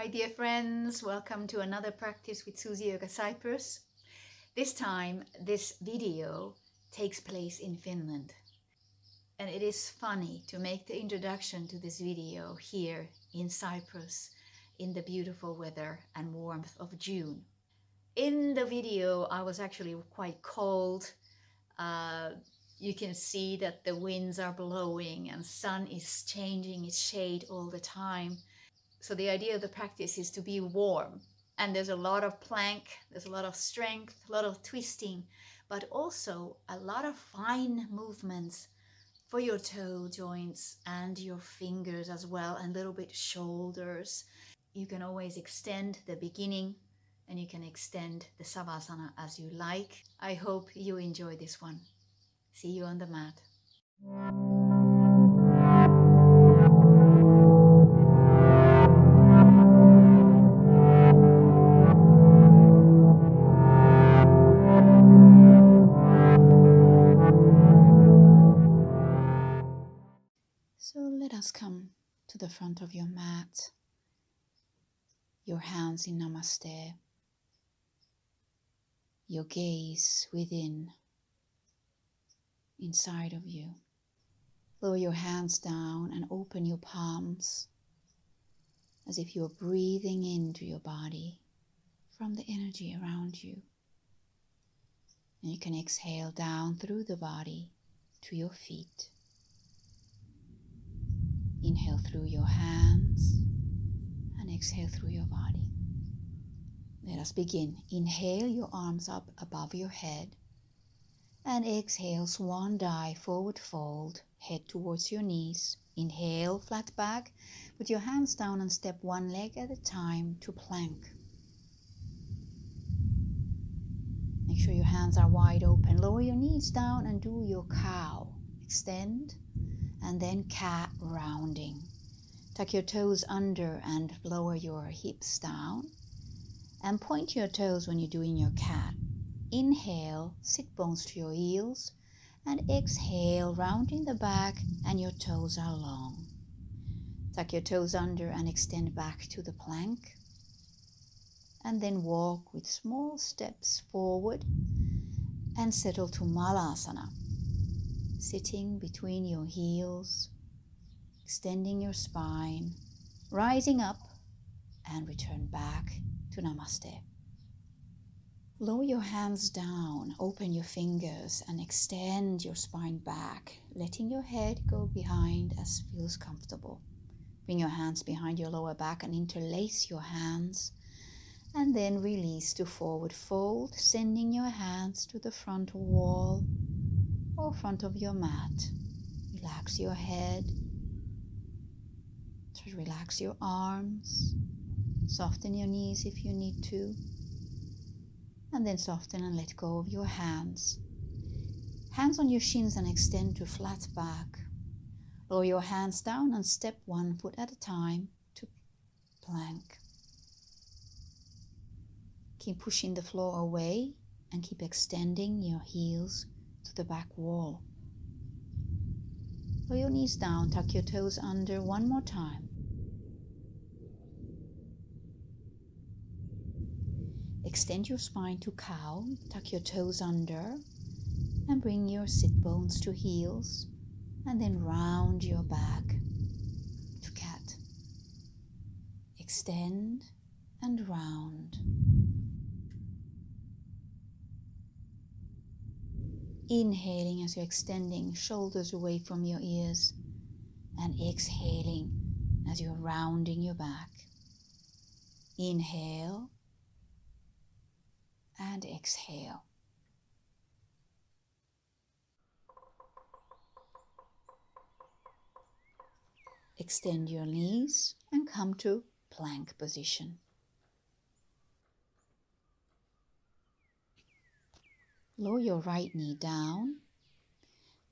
Hi dear friends, welcome to another practice with Suzieyogacyprus. This time this video takes place in Finland. And it is funny to make the introduction to this video here in Cyprus in the beautiful weather and warmth of June. In the video I was actually quite cold. You can see that the winds are blowing and sun is changing its shade all the time. So the idea of the practice is to be warm, and there's a lot of plank, there's a lot of strength, a lot of twisting, but also a lot of fine movements for your toe joints and your fingers as well, and a little bit shoulders. You can always extend the beginning and you can extend the savasana as you like. I hope you enjoy this one. See you on the mat. So let us come to the front of your mat, your hands in Namaste, your gaze within, inside of you. Lower your hands down and open your palms as if you're breathing into your body from the energy around you. And you can exhale down through the body to your feet. Inhale through your hands and exhale through your body. Let us begin. Inhale your arms up above your head and exhale, swan dive, forward fold, head towards your knees. Inhale, flat back, put your hands down and step one leg at a time to plank. Make sure your hands are wide open. Lower your knees down and do your cow. Extend. And then cat rounding. Tuck your toes under and lower your hips down. And point your toes when you're doing your cat. Inhale, sit bones to your heels. And exhale, rounding the back and your toes are long. Tuck your toes under and extend back to the plank. And then walk with small steps forward and settle to Malasana. Sitting between your heels, extending your spine, rising up and return back to Namaste. Lower your hands down, open your fingers and extend your spine back, letting your head go behind as feels comfortable. Bring your hands behind your lower back and interlace your hands, and then release to forward fold, sending your hands to the front wall or front of your mat. Relax your head. Relax your arms. Soften your knees if you need to. And then soften and let go of your hands. Hands on your shins and extend to flat back. Lower your hands down and step one foot at a time to plank. Keep pushing the floor away and keep extending your heels to the back wall. Lower your knees down, tuck your toes under one more time. Extend your spine to cow, tuck your toes under and bring your sit bones to heels and then round your back to cat. Extend and round. Inhaling as you're extending shoulders away from your ears and exhaling as you're rounding your back. Inhale and exhale. Extend your knees and come to plank position. Lower your right knee down.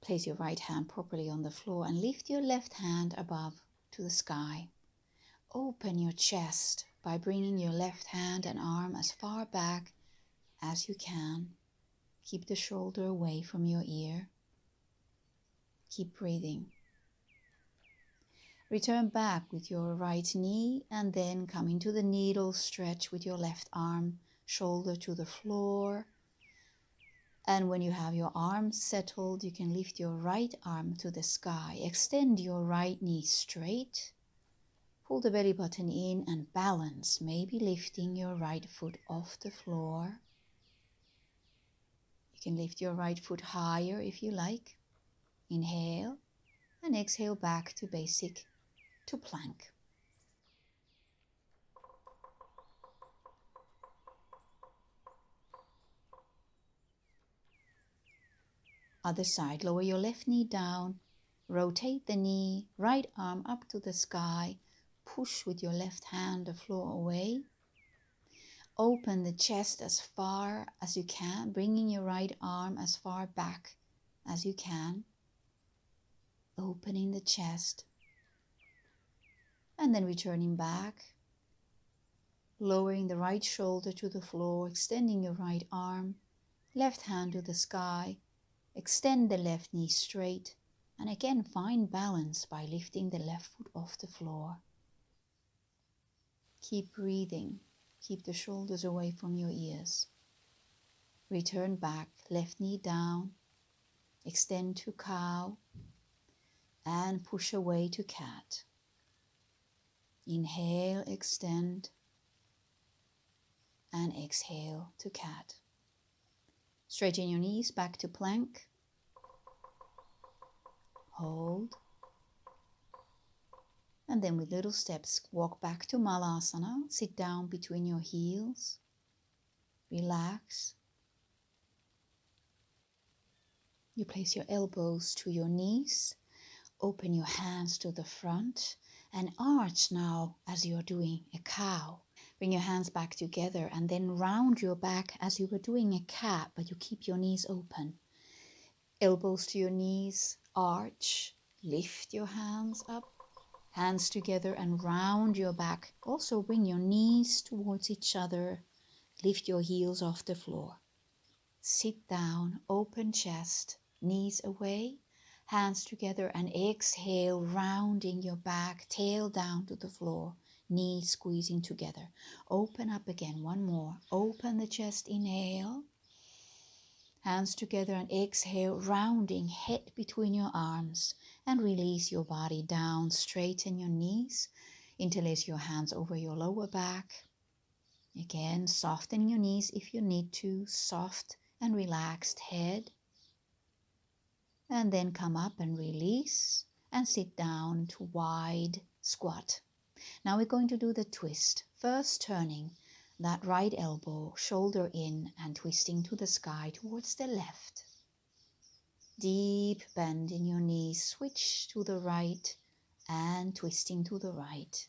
Place your right hand properly on the floor and lift your left hand above to the sky. Open your chest by bringing your left hand and arm as far back as you can. Keep the shoulder away from your ear. Keep breathing. Return back with your right knee and then come into the needle stretch with your left arm, shoulder to the floor. And when you have your arms settled, you can lift your right arm to the sky. Extend your right knee straight. Pull the belly button in and balance, maybe lifting your right foot off the floor. You can lift your right foot higher if you like. Inhale and exhale back to basic, to plank. Other side, lower your left knee down, rotate the knee, right arm up to the sky, push with your left hand the floor away. Open the chest as far as you can, bringing your right arm as far back as you can. Opening the chest and then returning back, lowering the right shoulder to the floor, extending your right arm, left hand to the sky, extend the left knee straight, and again find balance by lifting the left foot off the floor. Keep breathing, keep the shoulders away from your ears. Return back, left knee down, extend to cow, and push away to cat. Inhale, extend, and exhale to cat. Straighten your knees back to plank. Hold. And then with little steps, walk back to Malasana. Sit down between your heels. Relax. You place your elbows to your knees. Open your hands to the front and arch now as you're doing a cow. Bring your hands back together and then round your back as you were doing a cat, but you keep your knees open. Elbows to your knees, arch, lift your hands up, hands together and round your back. Also bring your knees towards each other, lift your heels off the floor. Sit down, open chest, knees away, hands together and exhale, rounding your back, tail down to the floor, knees squeezing together. Open up again, one more. Open the chest, inhale. Hands together and exhale, rounding head between your arms and release your body down. Straighten your knees, interlace your hands over your lower back. Again, soften your knees if you need to, soft and relaxed head. And then come up and release and sit down to wide squat. Now we're going to do the twist. First turning that right elbow, shoulder in and twisting to the sky towards the left. Deep bend in your knees, switch to the right and twisting to the right.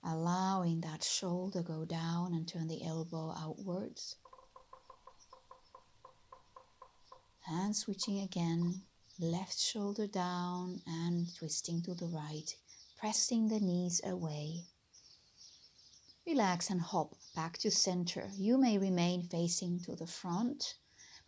Allowing that shoulder go down and turn the elbow outwards. And switching again, left shoulder down and twisting to the right, pressing the knees away. Relax and hop back to center. You may remain facing to the front,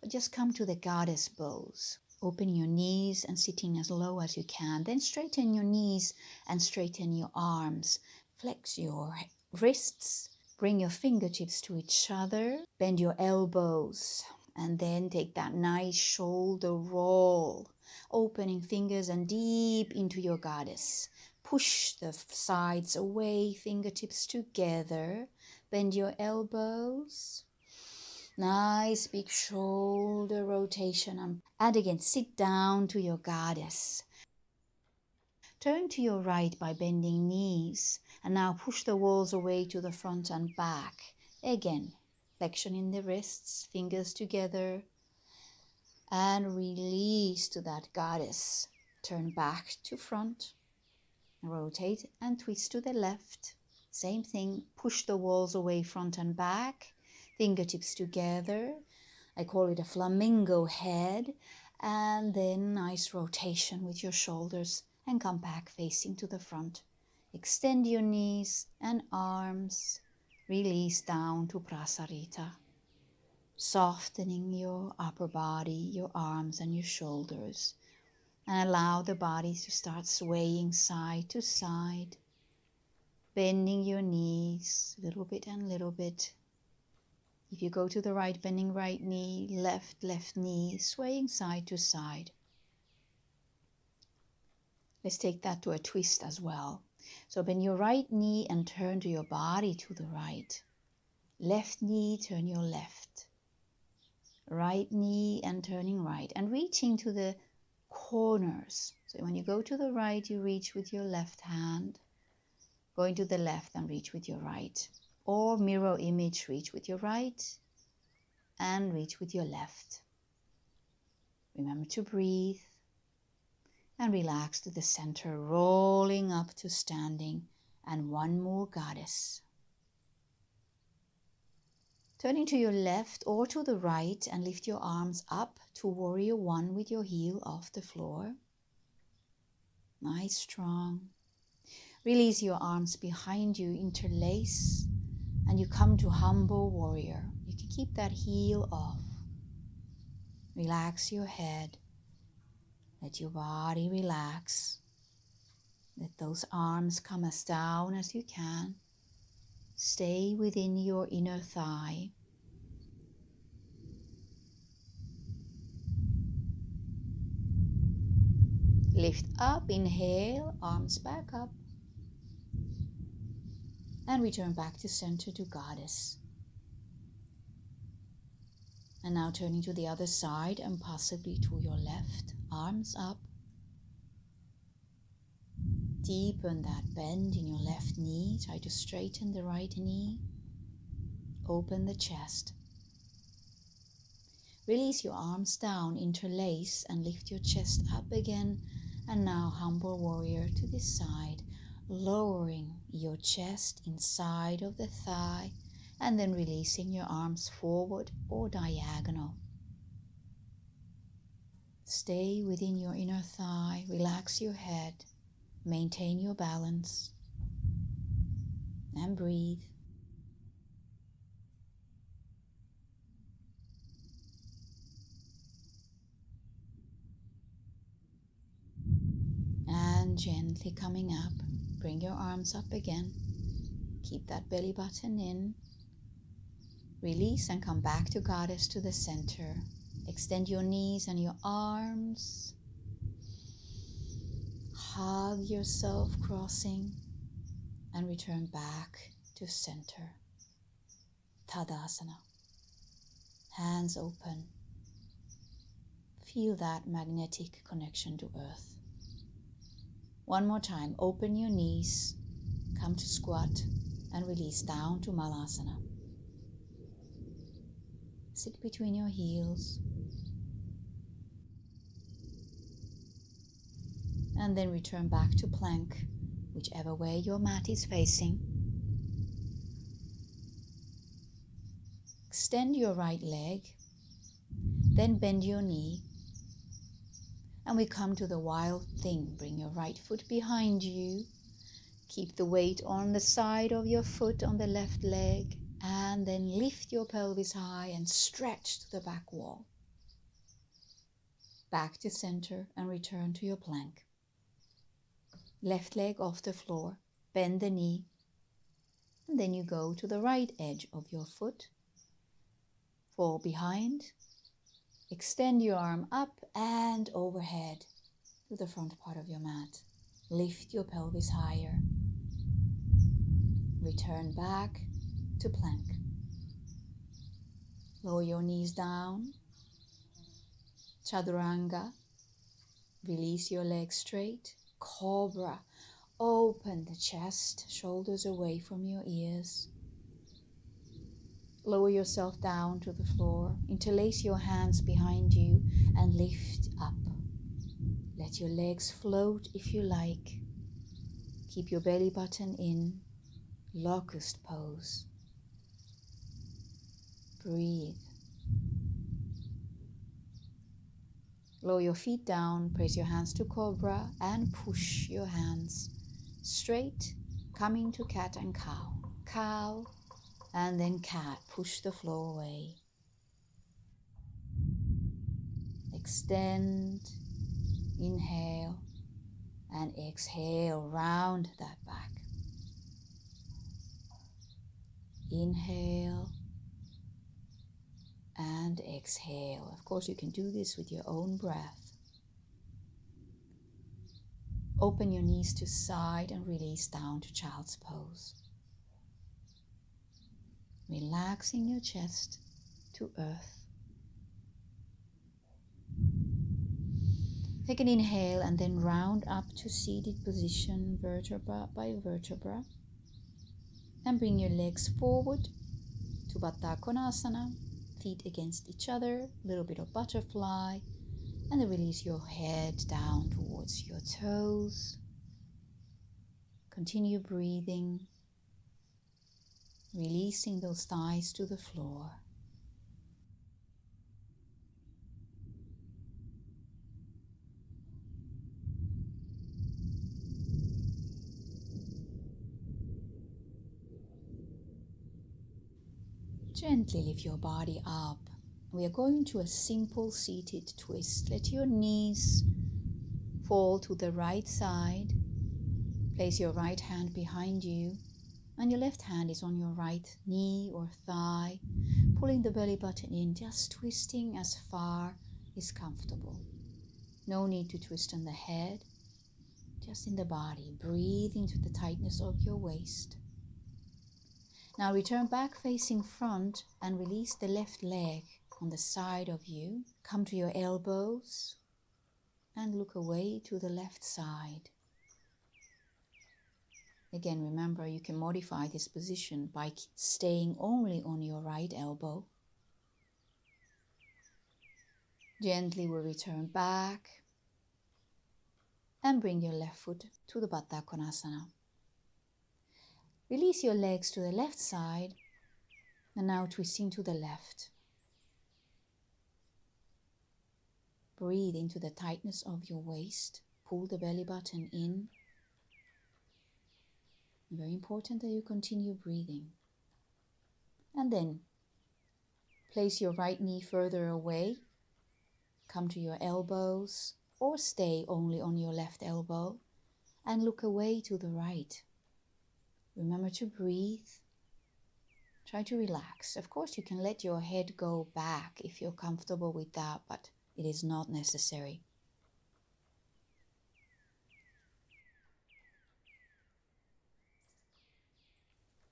but just come to the goddess pose. Opening your knees and sitting as low as you can. Then straighten your knees and straighten your arms. Flex your wrists. Bring your fingertips to each other. Bend your elbows. And then take that nice shoulder roll. Opening fingers and deep into your goddess. Push the sides away, fingertips together. Bend your elbows. Nice big shoulder rotation. And again, sit down to your goddess. Turn to your right by bending knees. And now push the walls away to the front and back. Again, flexion in the wrists, fingers together. And release to that goddess. Turn back to front. Rotate and twist to the left. Same thing, push the walls away front and back. Fingertips together. I call it a flamingo head. And then nice rotation with your shoulders and come back facing to the front. Extend your knees and arms. Release down to Prasarita. Softening your upper body, your arms and your shoulders. And allow the body to start swaying side to side, bending your knees a little bit and little bit. If you go to the right, bending right knee, left knee, swaying side to side. Let's take that to a twist as well. So bend your right knee and turn to your body to the right. Left knee, turn your left. Right knee and turning right. And reaching to the corners. So when you go to the right, you reach with your left hand. Going to the left and reach with your right. Or mirror image, reach with your right and reach with your left. Remember to breathe. And relax to the center, rolling up to standing. And one more goddess. Turning to your left or to the right and lift your arms up to warrior one with your heel off the floor. Nice, strong. Release your arms behind you, interlace, and you come to humble warrior. You can keep that heel off. Relax your head. Let your body relax. Let those arms come as down as you can. Stay within your inner thigh. Lift up, inhale, arms back up. And return back to center to goddess. And now turning to the other side and possibly to your left, arms up. Deepen that bend in your left knee. Try to straighten the right knee. Open the chest. Release your arms down, interlace and lift your chest up again. And now humble warrior to this side, lowering your chest inside of the thigh and then releasing your arms forward or diagonal. Stay within your inner thigh, relax your head, maintain your balance and breathe. And gently coming up, bring your arms up again. Keep that belly button in. Release and come back to goddess to the center. Extend your knees and your arms. Hug yourself crossing and return back to center. Tadasana. Hands open. Feel that magnetic connection to earth. One more time, open your knees, come to squat and release down to Malasana. Sit between your heels. And then return back to plank, whichever way your mat is facing. Extend your right leg, then bend your knee. And we come to the wild thing. Bring your right foot behind you. Keep the weight on the side of your foot on the left leg. And then lift your pelvis high and stretch to the back wall. Back to center and return to your plank. Left leg off the floor. Bend the knee. And then you go to the right edge of your foot. Fall behind. Extend your arm up and overhead to the front part of your mat. Lift your pelvis higher. Return back to plank. Lower your knees down. Chaturanga. Release your legs straight. Cobra. Open the chest, shoulders away from your ears. Lower yourself down to the floor. Interlace your hands behind you and lift up. Let your legs float if you like. Keep your belly button in. Locust pose. Breathe. Lower your feet down. Press your hands to cobra and push your hands straight, coming to cat and cow. Cow. And then cat, push the floor away. Extend Inhale and exhale, round that back. Inhale and exhale. Of course, you can do this with your own breath. Open your knees to side and release down to child's pose. Relaxing your chest to earth. Take an inhale and then round up to seated position, vertebra by vertebra. And bring your legs forward to Baddha Konasana, feet against each other, a little bit of butterfly, and then release your head down towards your toes. Continue breathing, releasing those thighs to the floor. Gently lift your body up. We are going to a simple seated twist. Let your knees fall to the right side. Place your right hand behind you and your left hand is on your right knee or thigh. Pulling the belly button in, just twisting as far as comfortable. No need to twist on the head, just in the body. Breathe into the tightness of your waist. Now return back facing front and release the left leg on the side of you. Come to your elbows and look away to the left side. Again, remember you can modify this position by staying only on your right elbow. Gently we'll return back and bring your left foot to the Baddha Konasana. Release your legs to the left side and now twisting to the left. Breathe into the tightness of your waist. Pull the belly button in. Very important that you continue breathing. And then place your right knee further away. Come to your elbows or stay only on your left elbow and look away to the right. Remember to breathe. Try to relax. Of course, you can let your head go back if you're comfortable with that, but it is not necessary.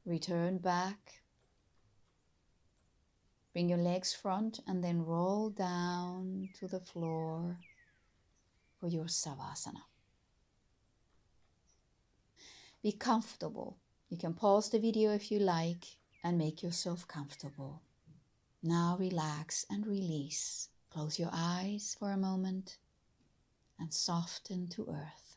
Return back. Bring your legs front and then roll down to the floor for your savasana. Be comfortable. You can pause the video if you like and make yourself comfortable. Now relax and release. Close your eyes for a moment and soften to earth.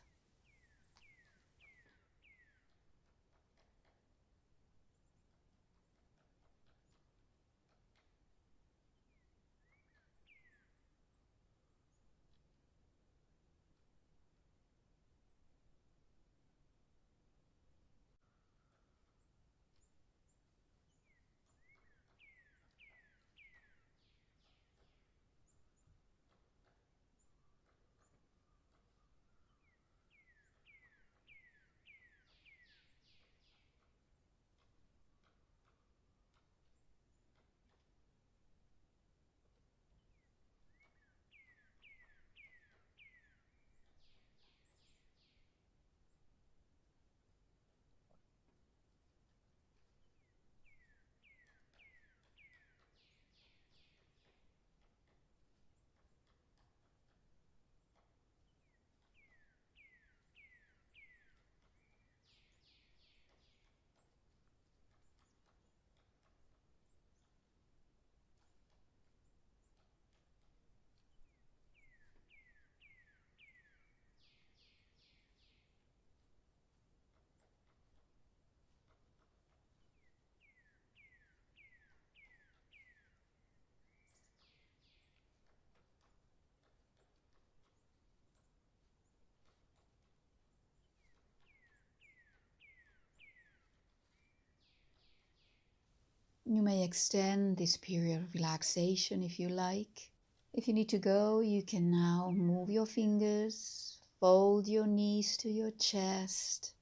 You may extend this period of relaxation if you like. If you need to go, you can now move your fingers, fold your knees to your chest,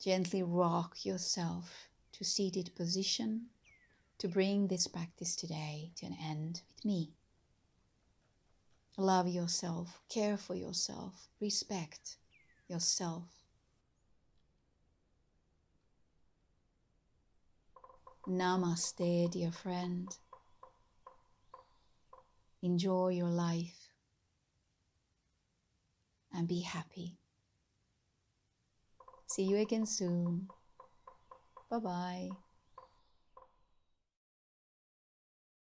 gently rock yourself to seated position to bring this practice today to an end with me. Love yourself, care for yourself, respect yourself. Namaste, dear friend. Enjoy your life and be happy. See you again soon. Bye-bye.